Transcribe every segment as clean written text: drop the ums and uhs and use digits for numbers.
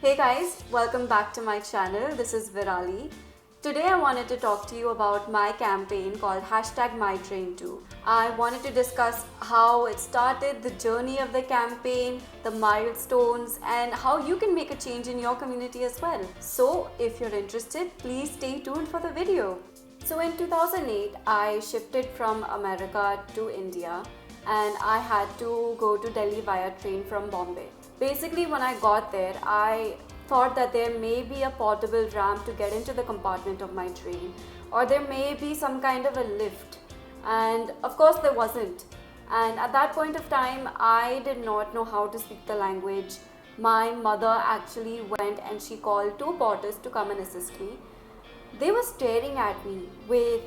Hey guys, welcome back to my channel. This is Virali. Today I wanted to talk to you about my campaign called #MyTrain2. I wanted to discuss how it started, the journey of the campaign, the milestones, and how you can make a change in your community as well. So if you're interested, please stay tuned for the video. So in 2008, I shifted from America to India and I had to go to Delhi via train from Bombay. Basically, when I got there, I thought that there may be a portable ramp to get into the compartment of my train, or there may be some kind of a lift. And of course, there wasn't. And at that point of time, I did not know how to speak the language. My mother actually went and she called two porters to come and assist me. They were staring at me with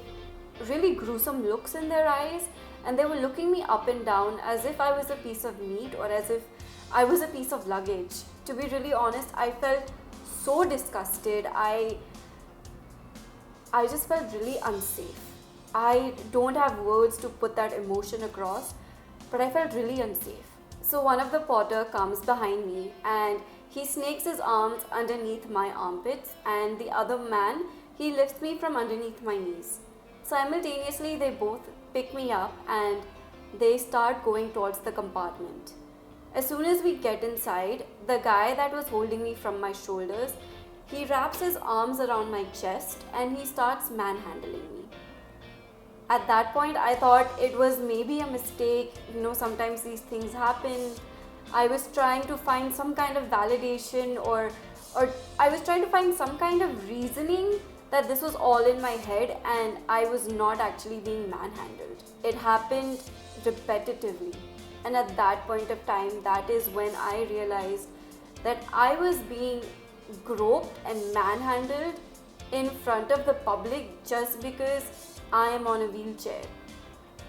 really gruesome looks in their eyes, and they were looking me up and down as if I was a piece of meat or as if I was a piece of luggage. To be really honest, I felt so disgusted. I just felt really unsafe. I don't have words to put that emotion across, but I felt really unsafe. So one of the porter comes behind me and he snakes his arms underneath my armpits, and the other man, he lifts me from underneath my knees. Simultaneously, they both pick me up and they start going towards the compartment. As soon as we get inside, the guy that was holding me from my shoulders, he wraps his arms around my chest and he starts manhandling me. At that point, I thought it was maybe a mistake. Sometimes these things happen. I was trying to find some kind of validation or I was trying to find some kind of reasoning that this was all in my head and I was not actually being manhandled. It happened repetitively. And at that point of time, that is when I realized that I was being groped and manhandled in front of the public just because I am on a wheelchair.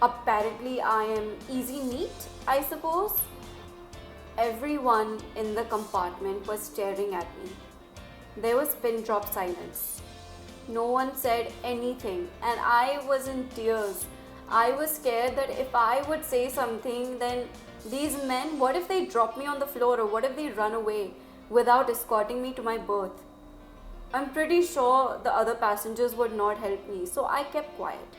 Apparently, I am easy meat, I suppose. Everyone in the compartment was staring at me. There was pin drop silence. No one said anything, and I was in tears. I was scared that if I would say something, then these men, what if they drop me on the floor, or what if they run away without escorting me to my berth? I'm pretty sure the other passengers would not help me, so I kept quiet.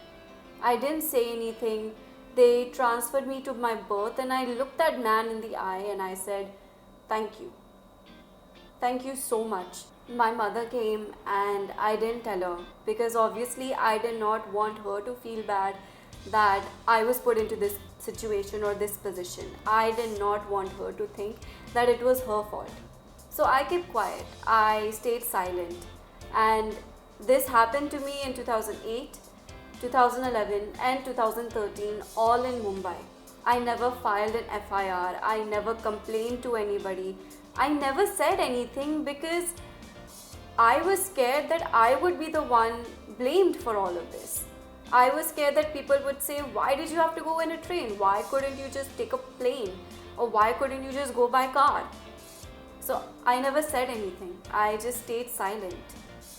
I didn't say anything. They transferred me to my berth and I looked that man in the eye and I said, "Thank you. Thank you so much." My mother came and I didn't tell her because obviously I did not want her to feel bad that I was put into this situation or this position. I did not want her to think that it was her fault. So I kept quiet. I stayed silent. And this happened to me in 2008, 2011 and 2013, all in Mumbai. I never filed an FIR. I never complained to anybody. I never said anything because I was scared that I would be the one blamed for all of this. I was scared that people would say, "Why did you have to go in a train? Why couldn't you just take a plane? Or why couldn't you just go by car?" So I never said anything. I just stayed silent.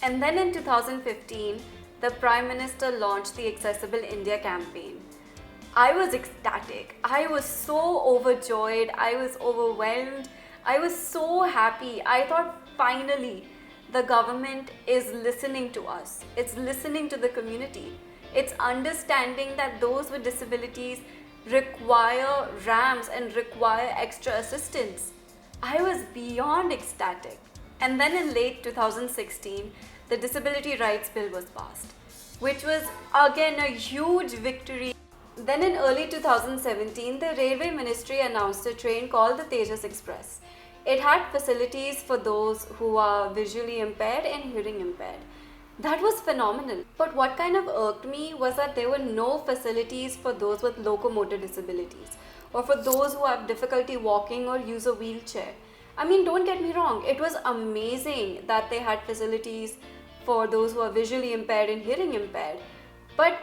And then in 2015, the Prime Minister launched the Accessible India campaign. I was ecstatic. I was so overjoyed. I was overwhelmed. I was so happy. I thought finally the government is listening to us. It's listening to the community. It's understanding that those with disabilities require ramps and require extra assistance. I was beyond ecstatic. And then in late 2016, the Disability Rights Bill was passed, which was again a huge victory. Then in early 2017, the Railway Ministry announced a train called the Tejas Express. It had facilities for those who are visually impaired and hearing impaired. That was phenomenal. But what kind of irked me was that there were no facilities for those with locomotor disabilities or for those who have difficulty walking or use a wheelchair. I mean, don't get me wrong, it was amazing that they had facilities for those who are visually impaired and hearing impaired. But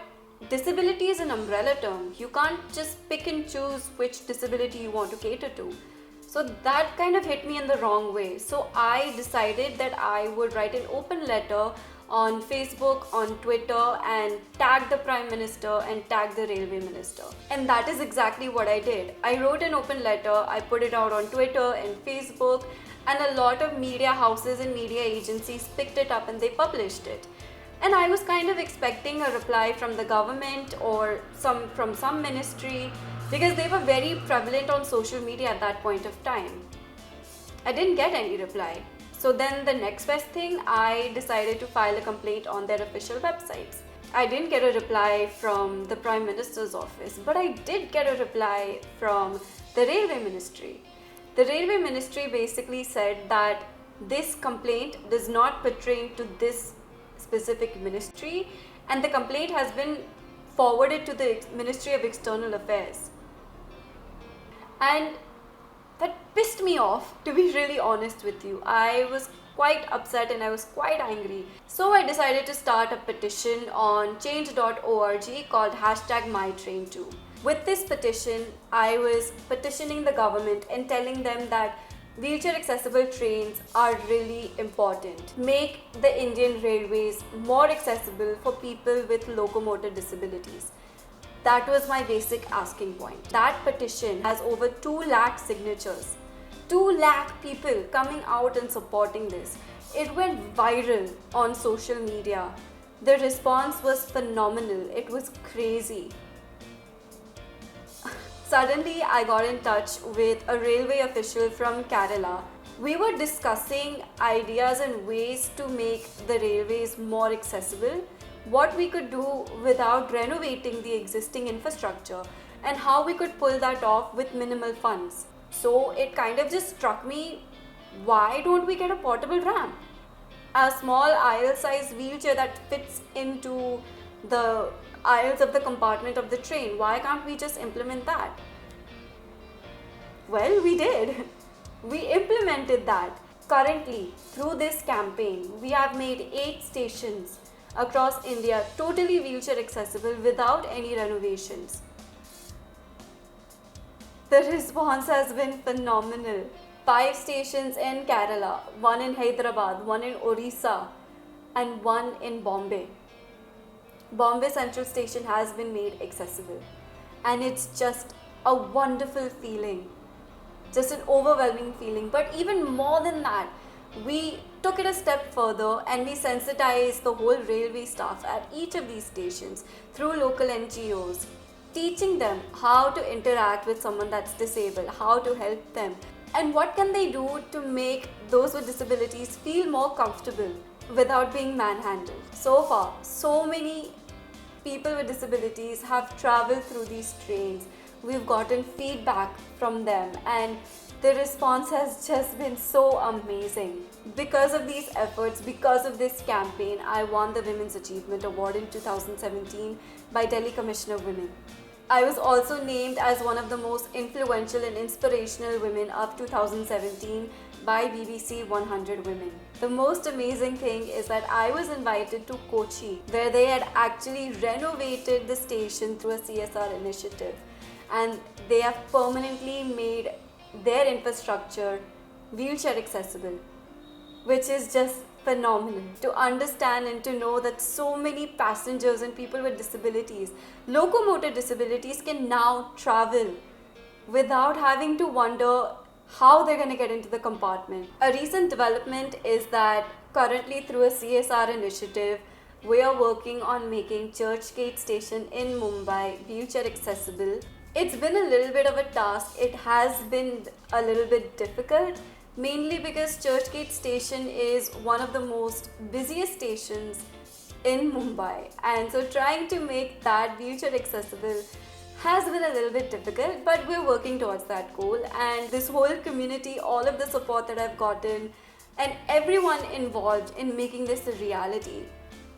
disability is an umbrella term. You can't just pick and choose which disability you want to cater to. So that kind of hit me in the wrong way. So I decided that I would write an open letter on Facebook, on Twitter, and tag the Prime Minister and tag the Railway Minister. And that is exactly what I did. I wrote an open letter, I put it out on Twitter and Facebook, and a lot of media houses and media agencies picked it up and they published it. And I was kind of expecting a reply from the government or from some ministry, because they were very prevalent on social media at that point of time. I didn't get any reply. So then the next best thing, I decided to file a complaint on their official websites. I didn't get a reply from the Prime Minister's office, but I did get a reply from the Railway Ministry. The Railway Ministry basically said that this complaint does not pertain to this specific ministry, and the complaint has been forwarded to the Ministry of External Affairs. And that pissed me off, to be really honest with you. I was quite upset and I was quite angry. So I decided to start a petition on change.org called #MyTrain2. With this petition, I was petitioning the government and telling them that wheelchair accessible trains are really important. Make the Indian railways more accessible for people with locomotor disabilities. That was my basic asking point. That petition has over 2 lakh signatures. 2 lakh people coming out and supporting this. It went viral on social media. The response was phenomenal. It was crazy. Suddenly, I got in touch with a railway official from Kerala. We were discussing ideas and ways to make the railways more accessible, what we could do without renovating the existing infrastructure, and how we could pull that off with minimal funds. So it kind of just struck me, why don't we get a portable ramp? A small aisle-sized wheelchair that fits into the aisles of the compartment of the train. Why can't we just implement that? Well, we did. We implemented that. Currently, through this campaign, we have made 8 stations across India totally wheelchair accessible without any renovations. The response has been phenomenal. 5 stations in Kerala, 1 in Hyderabad, 1 in Orissa, and 1 in Bombay. Bombay Central Station has been made accessible, and it's just a wonderful feeling, just an overwhelming feeling. But even more than that, we took it a step further and we sensitized the whole railway staff at each of these stations through local NGOs, teaching them how to interact with someone that's disabled, how to help them, and what can they do to make those with disabilities feel more comfortable without being manhandled. So far, so many people with disabilities have traveled through these trains. We've gotten feedback from them, and the response has just been so amazing. Because of these efforts, because of this campaign, I won the Women's Achievement Award in 2017 by Delhi Commission of Women. I was also named as one of the most influential and inspirational women of 2017 by BBC 100 Women. The most amazing thing is that I was invited to Kochi, where they had actually renovated the station through a CSR initiative, and they have permanently made their infrastructure wheelchair accessible, which is just phenomenal. To understand and to know that so many passengers and people with disabilities, locomotor disabilities, can now travel without having to wonder how they're going to get into the compartment. A recent development is that currently through a CSR initiative, we are working on making Churchgate Station in Mumbai wheelchair accessible. It's been a little bit of a task. It has been a little bit difficult, mainly because Churchgate Station is one of the most busiest stations in Mumbai, and so trying to make that wheelchair accessible has been a little bit difficult, but we're working towards that goal. And this whole community, all of the support that I've gotten, and everyone involved in making this a reality,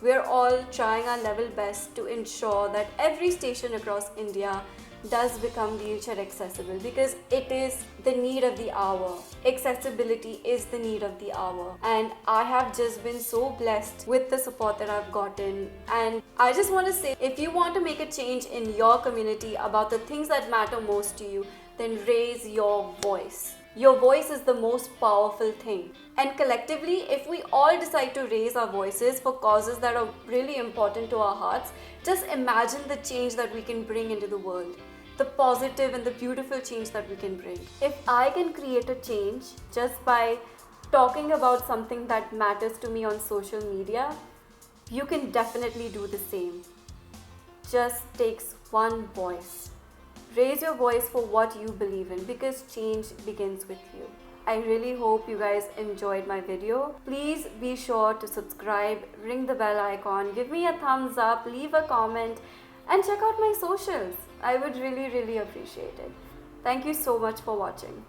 we're all trying our level best to ensure that every station across India does become wheelchair accessible, because it is the need of the hour. Accessibility is the need of the hour, and I have just been so blessed with the support that I've gotten. And I just want to say, if you want to make a change in your community about the things that matter most to you, then raise your voice. Your voice is the most powerful thing. And collectively, if we all decide to raise our voices for causes that are really important to our hearts, just imagine the change that we can bring into the world. The positive and the beautiful change that we can bring. If I can create a change just by talking about something that matters to me on social media, you can definitely do the same. Just takes one voice. Raise your voice for what you believe in, because change begins with you. I really hope you guys enjoyed my video. Please be sure to subscribe, ring the bell icon, give me a thumbs up, leave a comment, and check out my socials. I would really appreciate it. Thank you so much for watching.